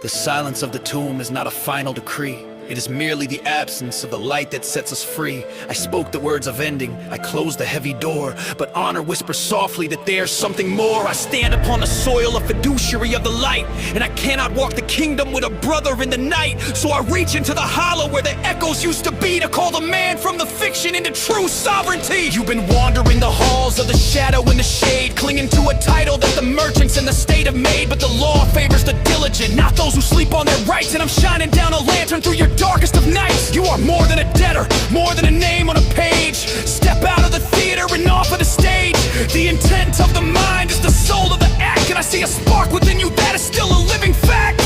The silence of the tomb is not a final decree. It is merely the absence of the light that sets us free. I spoke the words of ending, I closed the heavy door, but honor whispers softly that there's something more. I stand upon the soil, a fiduciary of the light, and I cannot walk the kingdom with a brother in the night. So I reach into the hollow where the echoes used to be, to call the man from the fiction into true sovereignty. You've been wandering the halls of the shadow and the shade, clinging to a title that the merchants in the state have made. But the law favors the diligent, not those who sleep on their rights. And I'm shining down a lantern through your darkest of nights. You are more than a debtor, more than a name on a page. Step out of the theater and off of the stage. The intent of the mind is the soul of the act, and I see a spark within you that is still a living fact.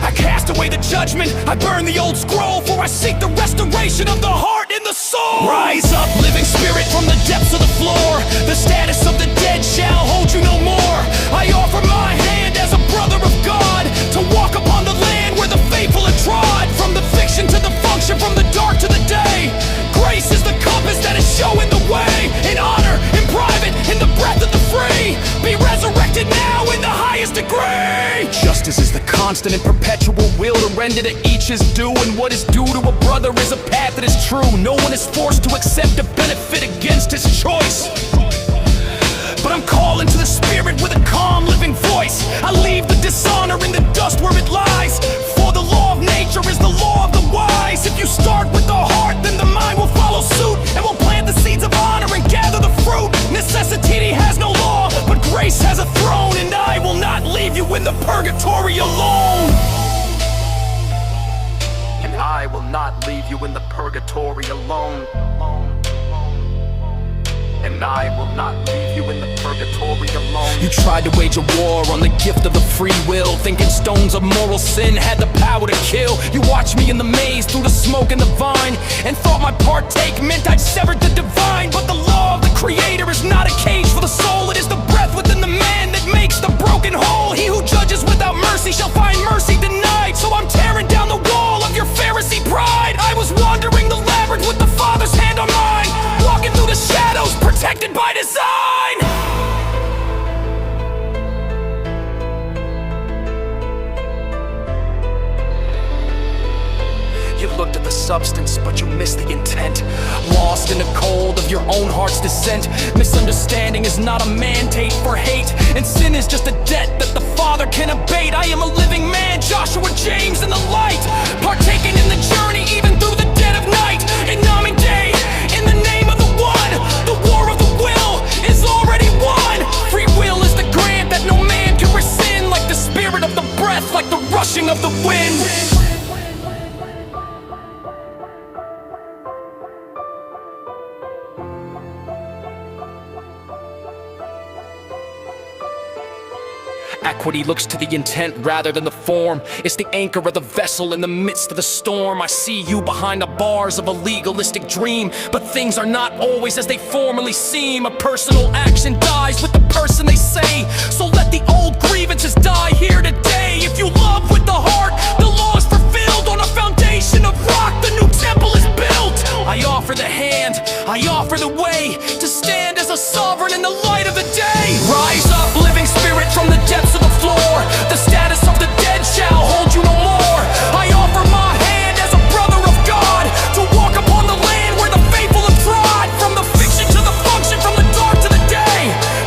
I cast away the judgment, I burn the old scroll, for I seek the restoration of the heart and the soul. Rise up, living spirit, from the depths of the floor. The status of the dead shall hold you no more. I offer my hand as a brother of God, to walk upon the land where the faithful are trod. From the fiction to the function, from the dark to the day, grace is the compass that is showing the way. In honor, in private, in the breath of the free, be resurrected now in the highest degree. Justice is the constant and perpetual will to render to each his due, and what is due to a brother is a path that is true. No one is forced to accept a benefit against his choice, but I'm calling to the spirit with a calm living voice. I leave the dishonor in the dust where it lies, for the law of nature is the law of the wise. If you start with the heart, then the mind will follow suit, and will plant the seeds of honor and gather the fruit. Necessity has no law, but grace has a throne, and I will not leave you in the purgatory alone. And I will not leave you in the purgatory alone. And I will not leave you in the purgatory alone. You tried to wage a war on the gift of the free will, thinking stones of moral sin had the power to kill. You watched me in the maze through the smoke and the vine, and thought my partake meant I'd severed the divine. But the law of the creator is not a cage for the soul. It is the breath within the man that makes the broken whole. He who judges without mercy shall find mercy denied. So I'm tearing down the wall of your Pharisee pride. I was wandering the labyrinth with the Father's hand on mine, walking through the shadows, protected by design. You looked at the substance, but you missed the intent. Lost in the cold of your own heart's descent. Misunderstanding is not a mandate for hate, and sin is just a debt that the Father can abate. I am a living man, Joshua James in the light, partaking in the journey even through the dead of night. In Namin Day, in the name of the one, the war of the will is already won. Free will is the grant that no man can rescind, like the spirit of the breath, like the rushing of the wind. Equity looks to the intent rather than the form. It's the anchor of the vessel in the midst of the storm. I see you behind the bars of a legalistic dream, but things are not always as they formerly seem. A personal action dies with the person they say, so let the old grievances die here today. If you love with the heart, the law is fulfilled. On a foundation of rock, the new temple is built. I offer the hand, I offer the way, to stand as a sovereign in the light of the day. Rise up, living spirit, from the depths of the floor. The status of the dead shall hold you no more. I offer my hand as a brother of God, to walk upon the land where the faithful have trod. From the fiction to the function, from the dark to the day,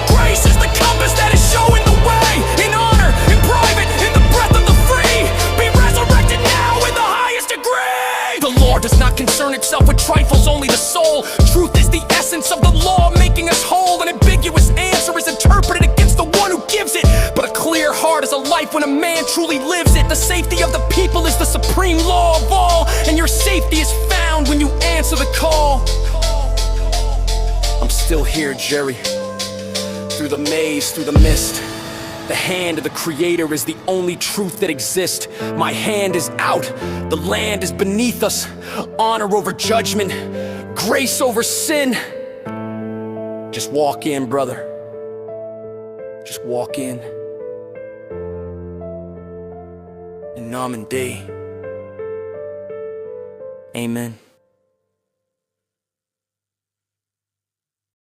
grace is the compass that is showing the way. In honor, in private, in the breath of the free, be resurrected now in the highest degree. The Lord does not concern itself with trifles, only the soul. Truth is the essence of the law, making us whole. An ambiguous answer is interpreted against the one who gives it, but a clear heart is a life when a man truly lives it. The safety of the people is the supreme law of all, and your safety is found when you answer the call. I'm still here, Jerry, through the maze, through the mist. The hand of the Creator is the only truth that exists. My hand is out, the land is beneath us. Honor over judgment, grace over sin. Just walk in, brother. Just walk in. In Namin Day. Amen.